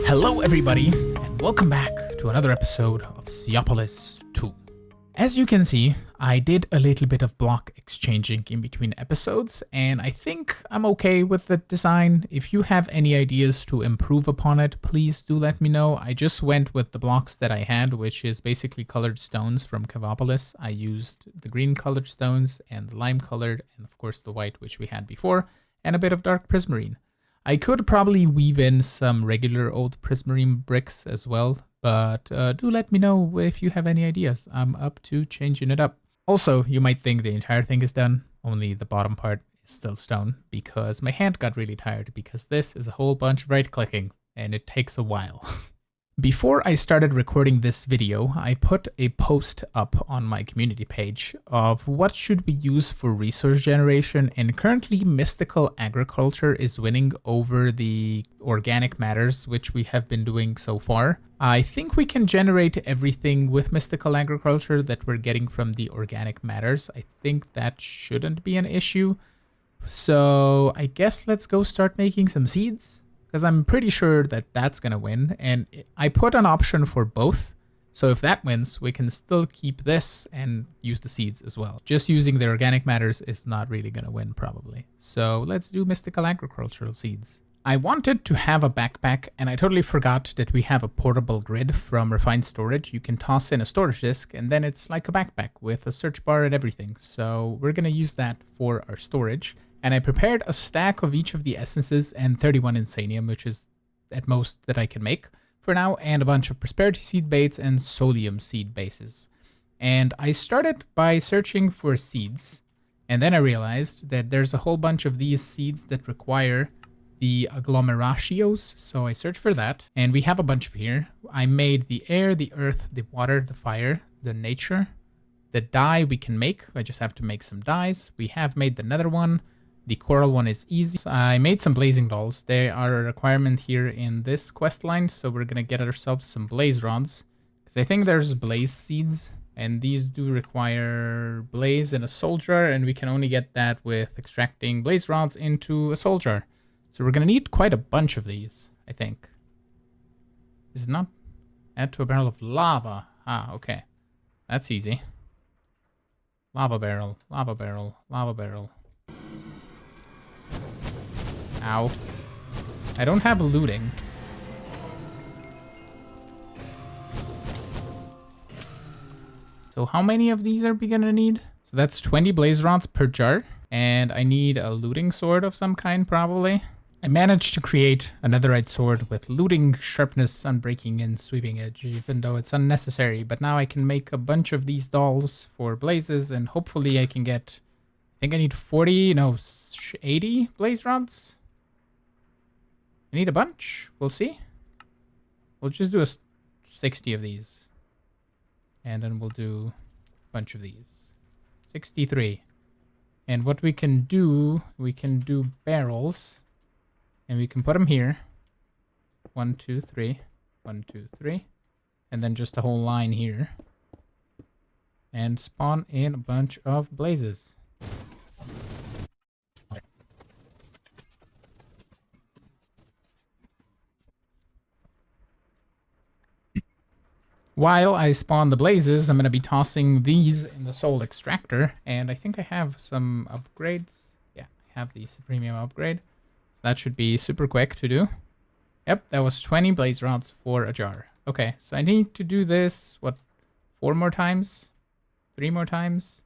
Hello everybody, and welcome back to another episode of Seaopolis 2. As you can see, I did a little bit of block exchanging in between episodes, and I think I'm okay with the design. If you have any ideas to improve upon it, please do let me know. I just went with the blocks that I had, which is basically colored stones from Seaopolis. I used the green colored stones and the lime colored, and of course the white, which we had before, and a bit of dark prismarine. I could probably weave in some regular old prismarine bricks as well, but do let me know if you have any ideas. I'm up to changing it up. Also, you might think the entire thing is done, only the bottom part is still stone, because my hand got really tired, because this is a whole bunch of right-clicking, and it takes a while. Before I started recording this video, I put a post up on my community page of what should we use for resource generation, and currently mystical agriculture is winning over the organic matters, which we have been doing so far. I think we can generate everything with mystical agriculture that we're getting from the organic matters. I think that shouldn't be an issue. So I guess let's go start making some seeds, because I'm pretty sure that that's going to win. And I put an option for both. So if that wins, we can still keep this and use the seeds as well. Just using the organic matters is not really going to win probably. So let's do mystical agricultural seeds. I wanted to have a backpack, and I totally forgot that we have a portable grid from Refined Storage. You can toss in a storage disk, and then it's like a backpack with a search bar and everything. So we're going to use that for our storage. And I prepared a stack of each of the essences and 31 insanium, which is at most that I can make for now, and a bunch of prosperity seed baits and solium seed bases. And I started by searching for seeds, and then I realized that there's a whole bunch of these seeds that require the agglomerations, so I searched for that, and we have a bunch of here. I made the air, the earth, the water, the fire, the nature. The dye we can make, I just have to make some dyes. We have made another one. The coral one is easy. So I made some blazing dolls. They are a requirement here in this quest line, so we're gonna get ourselves some blaze rods, because I think there's blaze seeds, and these do require blaze in a soul jar, and we can only get that with extracting blaze rods into a soul jar. So we're gonna need quite a bunch of these, I think. Is it not? Add to a barrel of lava. Ah, okay. That's easy. Lava barrel, lava barrel, lava barrel. Ow. I don't have looting. So how many of these are we gonna need? So that's 20 blaze rods per jar. And I need a looting sword of some kind, probably. I managed to create a netherite sword with looting, sharpness, unbreaking, and sweeping edge, even though it's unnecessary. But now I can make a bunch of these dolls for blazes, and hopefully I can get... I think I need 80 blaze rods? I need a bunch. We'll see. We'll just do 60 of these. And then we'll do a bunch of these. 63. And what we can do barrels. And we can put them here. 1, 2, 3. 1, 2, 3. And then just a whole line here. And spawn in a bunch of blazes. While I spawn the blazes, I'm going to be tossing these in the soul extractor. And I think I have some upgrades. Yeah, I have the premium upgrade. That should be super quick to do. Yep, that was 20 blaze rods for a jar. Okay, so I need to do this, what, 4 more times? 3 more times?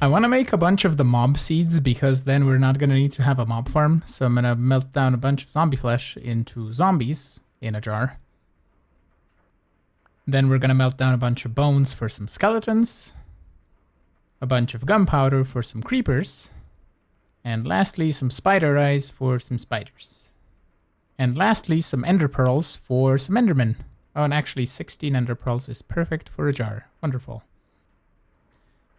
I want to make a bunch of the mob seeds because then we're not going to need to have a mob farm. So I'm going to melt down a bunch of zombie flesh into zombies in a jar. Then we're going to melt down a bunch of bones for some skeletons. A bunch of gunpowder for some creepers. And lastly, some spider eyes for some spiders. And lastly, some ender pearls for some endermen. Oh, and actually 16 ender pearls is perfect for a jar. Wonderful.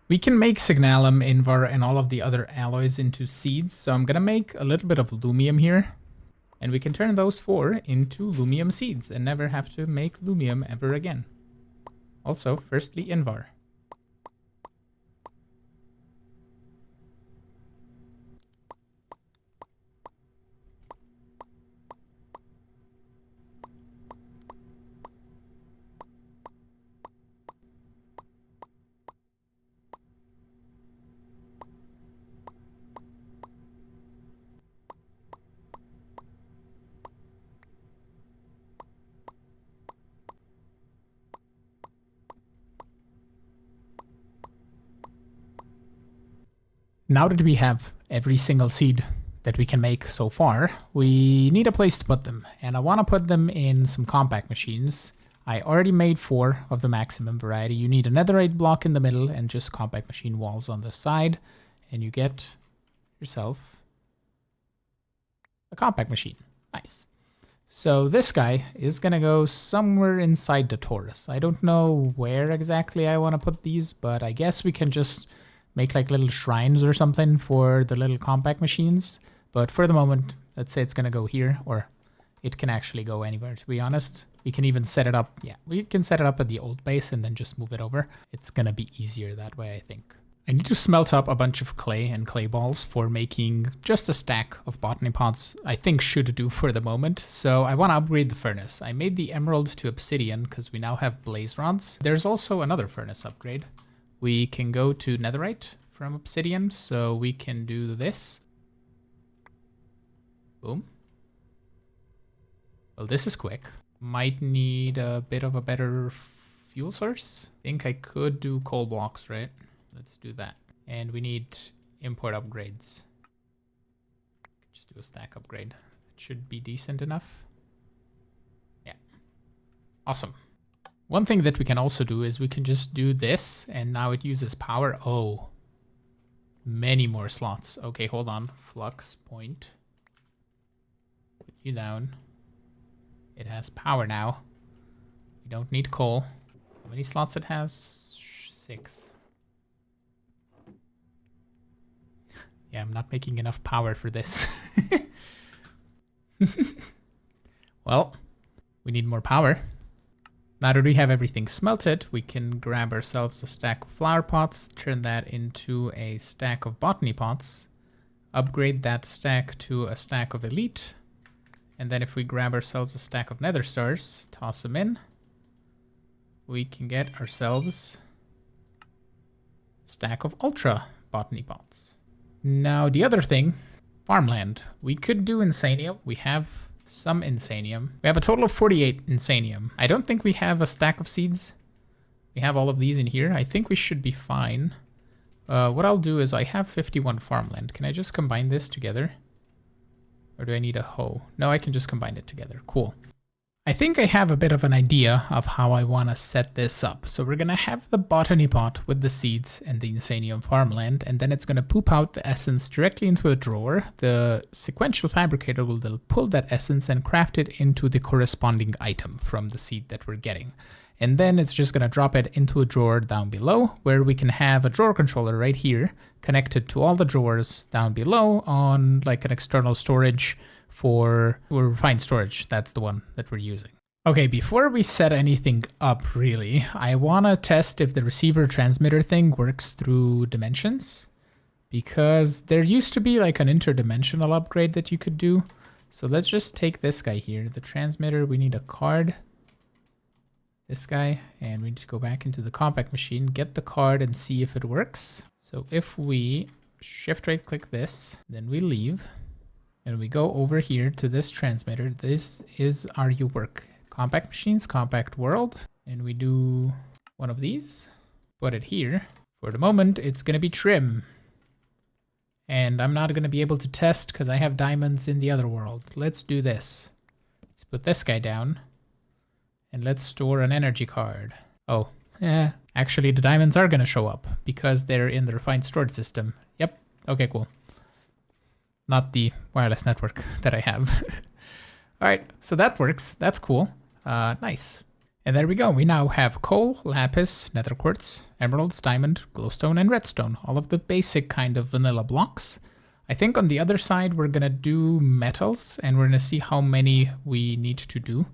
We can make signalum, invar, and all of the other alloys into seeds. So I'm going to make a little bit of lumium here. And we can turn those 4 into lumium seeds and never have to make lumium ever again. Also, firstly, invar. Now that we have every single seed that we can make so far, we need a place to put them. And I want to put them in some compact machines. I already made 4 of the maximum variety. You need a netherite block in the middle and just compact machine walls on the side. And you get yourself a compact machine. Nice. So this guy is going to go somewhere inside the torus. I don't know where exactly I want to put these, but I guess we can just make like little shrines or something for the little compact machines. But for the moment, let's say it's going to go here, or it can actually go anywhere, to be honest. We can even set it up. Yeah, we can set it up at the old base and then just move it over. It's going to be easier that way, I think. I need to smelt up a bunch of clay and clay balls for making just a stack of botany pots. I think should do for the moment. So I want to upgrade the furnace. I made the emerald to obsidian because we now have blaze rods. There's also another furnace upgrade. We can go to netherite from obsidian, so we can do this. Boom. Well, this is quick. Might need a bit of a better fuel source. I think I could do coal blocks, right? Let's do that. And we need import upgrades. Just do a stack upgrade. It should be decent enough. Yeah. Awesome. One thing that we can also do is we can just do this, and now it uses power. Oh, many more slots. Okay, hold on. Flux point. Put you down. It has power now. We don't need coal. How many slots it has? 6. Yeah, I'm not making enough power for this. Well, we need more power. Now that we have everything smelted, we can grab ourselves a stack of flower pots, turn that into a stack of botany pots, upgrade that stack to a stack of elite, and then if we grab ourselves a stack of nether stars, toss them in, we can get ourselves a stack of ultra botany pots. Now the other thing, farmland. We could do insanium. We have some insanium. We have a total of 48 insanium. I don't think we have a stack of seeds. We have all of these in here. I think we should be fine. What I'll do is I have 51 farmland. Can I just combine this together? Or do I need a hoe? No, I can just combine it together. Cool. I think I have a bit of an idea of how I want to set this up. So we're going to have the botany pot with the seeds and the insanium farmland, and then it's going to poop out the essence directly into a drawer. The sequential fabricator will then pull that essence and craft it into the corresponding item from the seed that we're getting. And then it's just going to drop it into a drawer down below, where we can have a drawer controller right here connected to all the drawers down below on like an external storage for refined storage. That's the one that we're using. Okay, before we set anything up really, I want to test if the receiver transmitter thing works through dimensions, because there used to be like an interdimensional upgrade that you could do. So let's just take this guy here, the transmitter. We need a card, this guy, and we need to go back into the compact machine, get the card and see if it works. So if we shift right click this, then we leave. And we go over here to this transmitter. This is our work. Compact machines, compact world. And we do one of these. Put it here For the moment, it's going to be trim. And I'm not going to be able to test because I have diamonds in the other world. Let's do this. Let's put this guy down. And let's store an energy card. Oh, yeah. Actually, the diamonds are going to show up because they're in the refined storage system. Yep. Okay, cool. Not the wireless network that I have. All right, so that works. That's cool. Nice. And there we go. We now have coal, lapis, nether quartz, emeralds, diamond, glowstone, and redstone. All of the basic kind of vanilla blocks. I think on the other side, we're going to do metals, and we're going to see how many we need to do.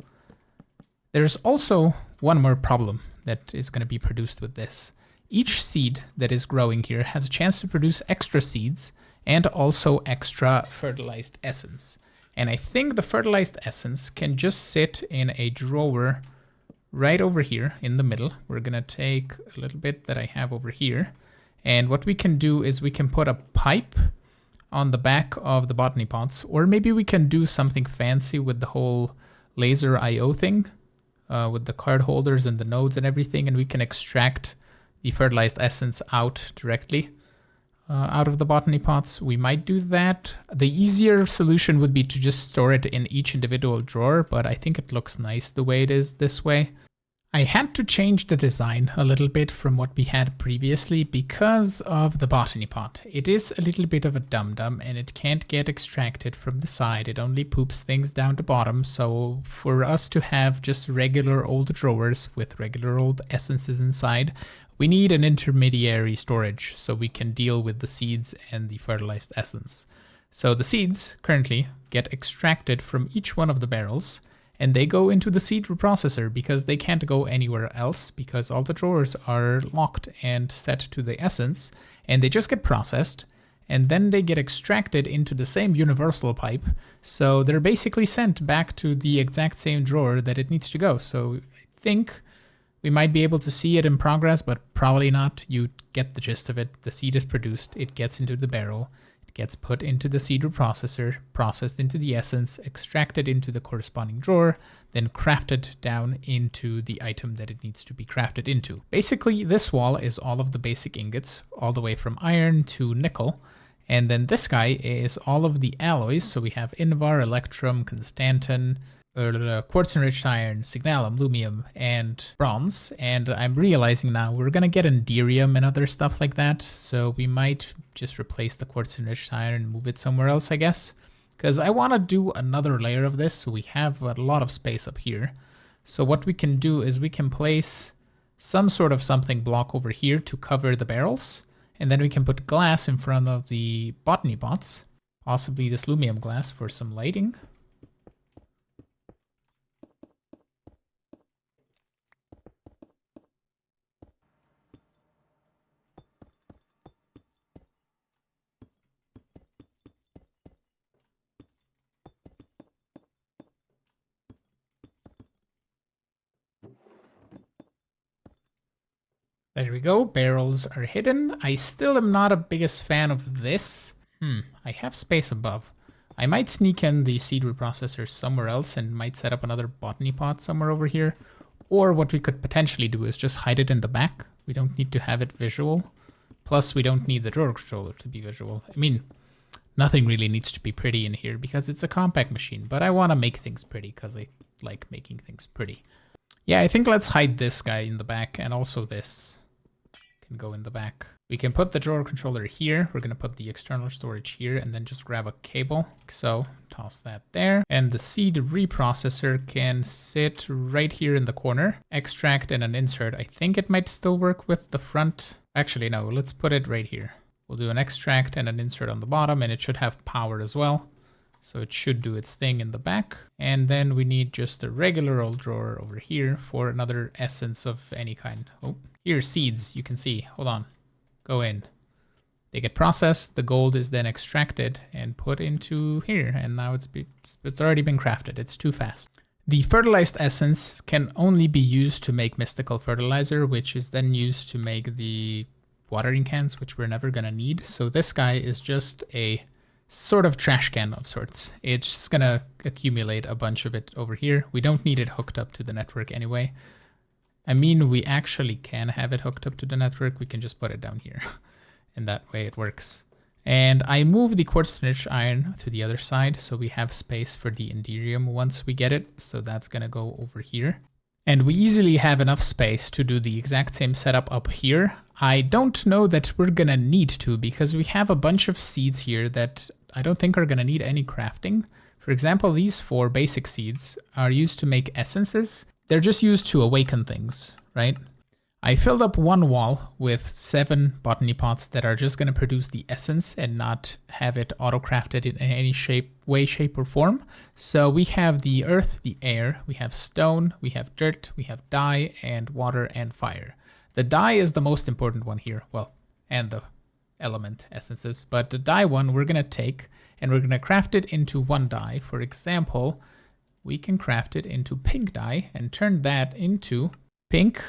There's also one more problem that is going to be produced with this. Each seed that is growing here has a chance to produce extra seeds and also extra fertilized essence. And I think the fertilized essence can just sit in a drawer right over here in the middle. We're gonna take a little bit that I have over here. And what we can do is we can put a pipe on the back of the botany pots, or maybe we can do something fancy with the whole laser IO thing, with the card holders and the nodes and everything, and we can extract the fertilized essence out directly out of the botany pots. We might do that. The easier solution would be to just store it in each individual drawer, but I think it looks nice the way it is this way. I had to change the design a little bit from what we had previously because of the botany pot. It is a little bit of a dum-dum and it can't get extracted from the side. It only poops things down the bottom. So for us to have just regular old drawers with regular old essences inside, we need an intermediary storage so we can deal with the seeds and the fertilized essence. So the seeds currently get extracted from each one of the barrels and they go into the seed reprocessor because they can't go anywhere else because all the drawers are locked and set to the essence, and they just get processed and then they get extracted into the same universal pipe. So they're basically sent back to the exact same drawer that it needs to go. So I think we might be able to see it in progress, but probably not. You get the gist of it. The seed is produced, it gets into the barrel, it gets put into the seed reprocessor, processed into the essence, extracted into the corresponding drawer, then crafted down into the item that it needs to be crafted into. Basically, this wall is all of the basic ingots, all the way from iron to nickel. And then this guy is all of the alloys. So we have invar, electrum, constantan, quartz enriched iron, signalum, lumium, and bronze. And I'm realizing now we're gonna get inderium and other stuff like that. So we might just replace the quartz enriched iron and move it somewhere else, I guess. Because I want to do another layer of this, so we have a lot of space up here. So what we can do is we can place some sort of something block over here to cover the barrels. And then we can put glass in front of the botany pots, possibly this lumium glass for some lighting. There we go, barrels are hidden. I still am not a biggest fan of this. I have space above. I might sneak in the seed reprocessor somewhere else and might set up another botany pot somewhere over here. Or what we could potentially do is just hide it in the back. We don't need to have it visual. Plus, we don't need the drawer controller to be visual. I mean, nothing really needs to be pretty in here because it's a compact machine, but I want to make things pretty because I like making things pretty. Yeah, I think let's hide this guy in the back and also this can go in the back. We can put the drawer controller here. We're going to put the external storage here and then just grab a cable. So toss that there. And the seed reprocessor can sit right here in the corner. Extract and an insert. I think it might still work with the front. Actually, no, let's put it right here. We'll do an extract and an insert on the bottom, and it should have power as well. So it should do its thing in the back. And then we need just a regular old drawer over here for another essence of any kind. Oh, here's seeds, you can see. Hold on. Go in. They get processed, the gold is then extracted and put into here. And now it's already been crafted. It's too fast. The fertilized essence can only be used to make mystical fertilizer, which is then used to make the watering cans, which we're never gonna need. So this guy is just a sort of trash can of sorts. It's just gonna accumulate a bunch of it over here. We don't need it hooked up to the network anyway. I mean, we actually can have it hooked up to the network. We can just put it down here. And that way it works. And I move the quartz enriched iron to the other side, so we have space for the inderium once we get it. So that's gonna go over here. And we easily have enough space to do the exact same setup up here. I don't know that we're gonna need to, because we have a bunch of seeds here that I don't think are gonna need any crafting. For example, these 4 basic seeds are used to make essences. They're just used to awaken things, right? I filled up one wall with 7 botany pots that are just going to produce the essence and not have it auto-crafted in any way, shape, or form. So we have the earth, the air, we have stone, we have dirt, we have dye, and water and fire. The dye is the most important one here, well, and the element essences, but the dye one we're going to take and we're going to craft it into one dye. For example, we can craft it into pink dye and turn that into pink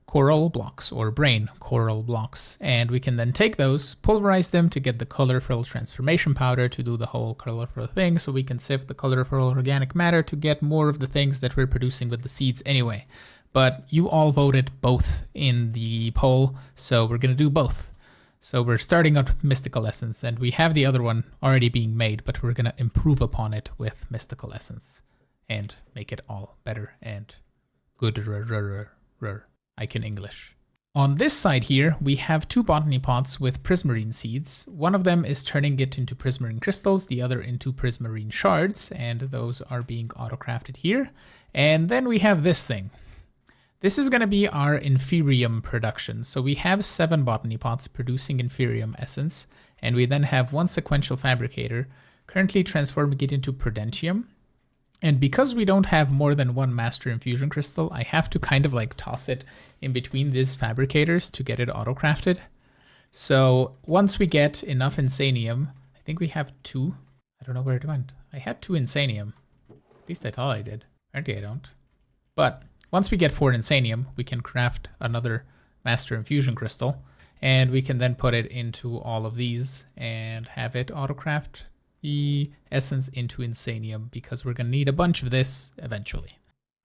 coral blocks or brain coral blocks. And we can then take those, pulverize them to get the colorful transformation powder to do the whole colorful thing. So we can sift the colorful organic matter to get more of the things that we're producing with the seeds anyway. But you all voted both in the poll, so we're going to do both. So we're starting out with Mystical Essence, and we have the other one already being made, but we're going to improve upon it with Mystical Essence and make it all better and good. I can English. On this side here, we have 2 botany pots with prismarine seeds. One of them is turning it into prismarine crystals, the other into prismarine shards, and those are being auto-crafted here. And then we have this thing. This is going to be our inferium production. So we have 7 botany pots producing inferium essence, and we then have 1 sequential fabricator currently transforming it into prudentium. And because we don't have more than 1 master infusion crystal, I have to kind of like toss it in between these fabricators to get it auto-crafted. So once we get enough insanium, I think we have 2. I don't know where it went. I had 2 insanium. At least I thought I did. Apparently I don't. But once we get 4 insanium, we can craft another master infusion crystal. And we can then put it into all of these and have it auto-craft the essence into insanium, because we're going to need a bunch of this eventually.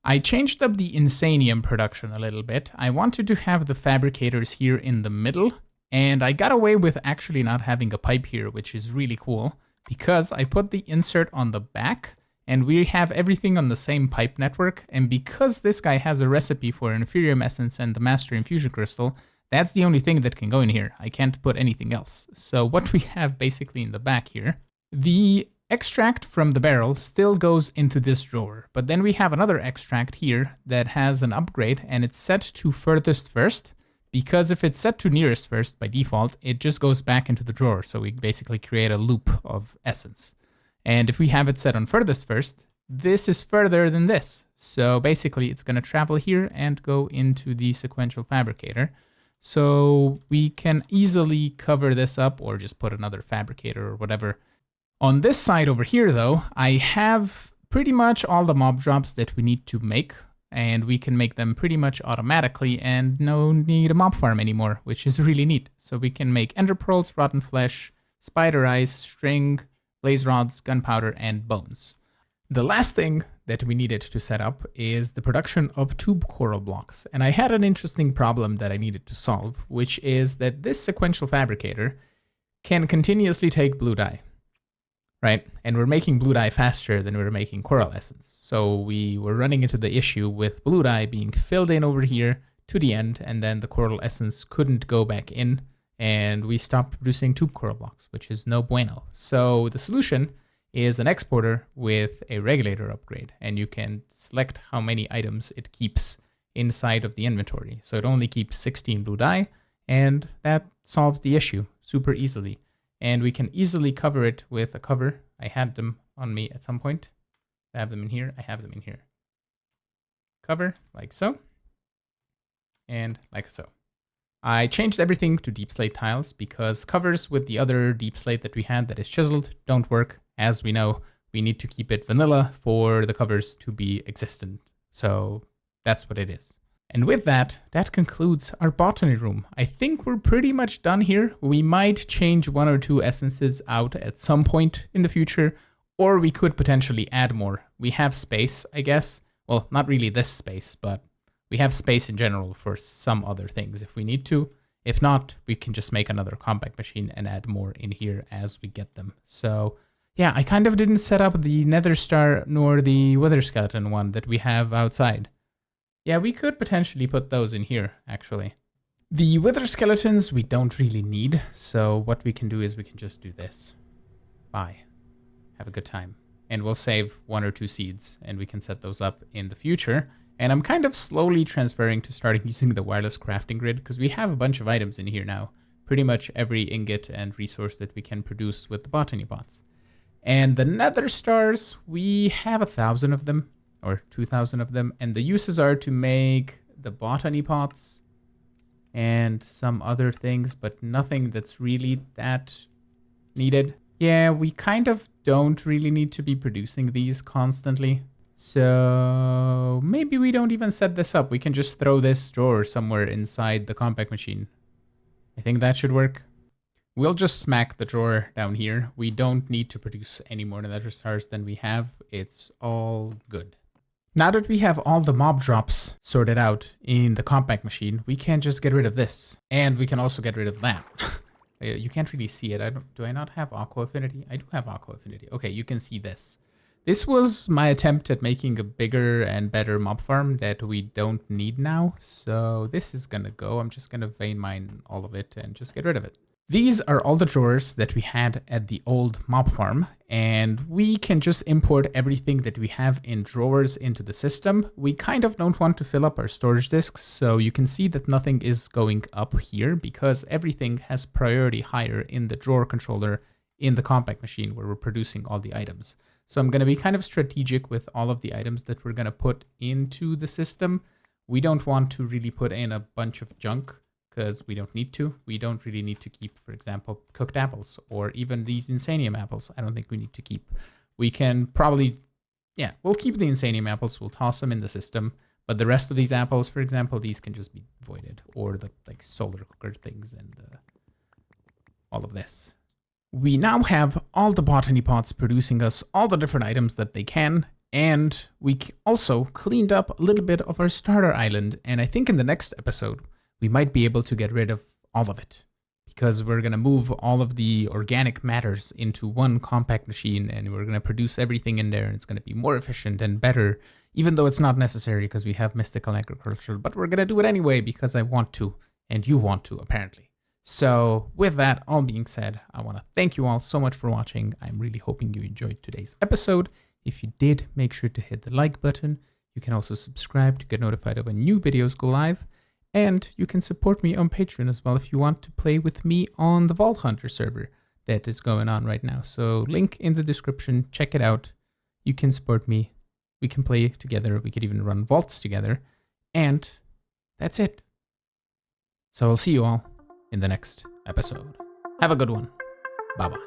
I changed up the insanium production a little bit. I wanted to have the fabricators here in the middle, and I got away with actually not having a pipe here, which is really cool, because I put the insert on the back, and we have everything on the same pipe network, and because this guy has a recipe for an inferium essence and the master infusion crystal, that's the only thing that can go in here. I can't put anything else. So what we have basically in the back here, the extract from the barrel still goes into this drawer, but then we have another extract here that has an upgrade, and it's set to furthest first, because if it's set to nearest first by default, it just goes back into the drawer. So we basically create a loop of essence. And if we have it set on furthest first, this is further than this. So basically it's going to travel here and go into the sequential fabricator. So we can easily cover this up or just put another fabricator or whatever. On this side over here, though, I have pretty much all the mob drops that we need to make, and we can make them pretty much automatically and no need a mob farm anymore, which is really neat. So we can make ender pearls, rotten flesh, spider eyes, string, blaze rods, gunpowder, and bones. The last thing that we needed to set up is the production of tube coral blocks. And I had an interesting problem that I needed to solve, which is that this sequential fabricator can continuously take blue dye. Right? And we're making blue dye faster than we're making coral essence. So we were running into the issue with blue dye being filled in over here to the end, and then the coral essence couldn't go back in, and we stopped producing tube coral blocks, which is no bueno. So the solution is an exporter with a regulator upgrade, and you can select how many items it keeps inside of the inventory. So it only keeps 16 blue dye, and that solves the issue super easily. And we can easily cover it with a cover. I had them on me at some point. I have them in here. I have them in here. Cover, like so. And like so. I changed everything to deep slate tiles because covers with the other deep slate that we had that is chiseled don't work. As we know, we need to keep it vanilla for the covers to be existent. So that's what it is. And with that, that concludes our botany room. I think we're pretty much done here. We might change 1 or 2 essences out at some point in the future, or we could potentially add more. We have space, I guess. Well, not really this space, but we have space in general for some other things if we need to. If not, we can just make another compact machine and add more in here as we get them. So yeah, I kind of didn't set up the nether star nor the wither skeleton one that we have outside. Yeah, we could potentially put those in here, actually. The wither skeletons we don't really need, so what we can do is we can just do this. Bye. Have a good time. And we'll save 1 or 2 seeds, and we can set those up in the future. And I'm kind of slowly transferring to starting using the wireless crafting grid, because we have a bunch of items in here now. Pretty much every ingot and resource that we can produce with the botany pots. And the nether stars, we have 1,000 of them, or 2,000 of them, and the uses are to make the botany pots and some other things, but nothing that's really that needed. Yeah, we kind of don't really need to be producing these constantly. So maybe we don't even set this up. We can just throw this drawer somewhere inside the compact machine. I think that should work. We'll just smack the drawer down here. We don't need to produce any more nether stars than we have. It's all good. Now that we have all the mob drops sorted out in the compact machine, we can just get rid of this. And we can also get rid of that. You can't really see it. Do I not have aqua affinity? I do have aqua affinity. Okay, you can see this. This was my attempt at making a bigger and better mob farm that we don't need now. So this is gonna go. I'm just gonna vein mine all of it and just get rid of it. These are all the drawers that we had at the old mob farm, and we can just import everything that we have in drawers into the system. We kind of don't want to fill up our storage disks, so you can see that nothing is going up here because everything has priority higher in the drawer controller in the compact machine where we're producing all the items. So I'm going to be kind of strategic with all of the items that we're going to put into the system. We don't want to really put in a bunch of junk, because we don't need to. We don't really need to keep, for example, cooked apples or even these insanium apples. I don't think we need to keep. We can probably, yeah, we'll keep the insanium apples. We'll toss them in the system. But the rest of these apples, for example, these can just be voided, or the like solar cooker things and all of this. We now have all the botany pots producing us all the different items that they can. And we also cleaned up a little bit of our starter island. And I think in the next episode, we might be able to get rid of all of it because we're going to move all of the organic matters into one compact machine and we're going to produce everything in there and it's going to be more efficient and better, even though it's not necessary because we have mystical agriculture, but we're going to do it anyway because I want to and you want to apparently. So with that all being said, I want to thank you all so much for watching. I'm really hoping you enjoyed today's episode. If you did, make sure to hit the like button. You can also subscribe to get notified of when new videos go live. And you can support me on Patreon as well if you want to play with me on the Vault Hunter server that is going on right now. So link in the description, check it out. You can support me. We can play together. We could even run vaults together. And that's it. So I'll see you all in the next episode. Have a good one. Bye-bye.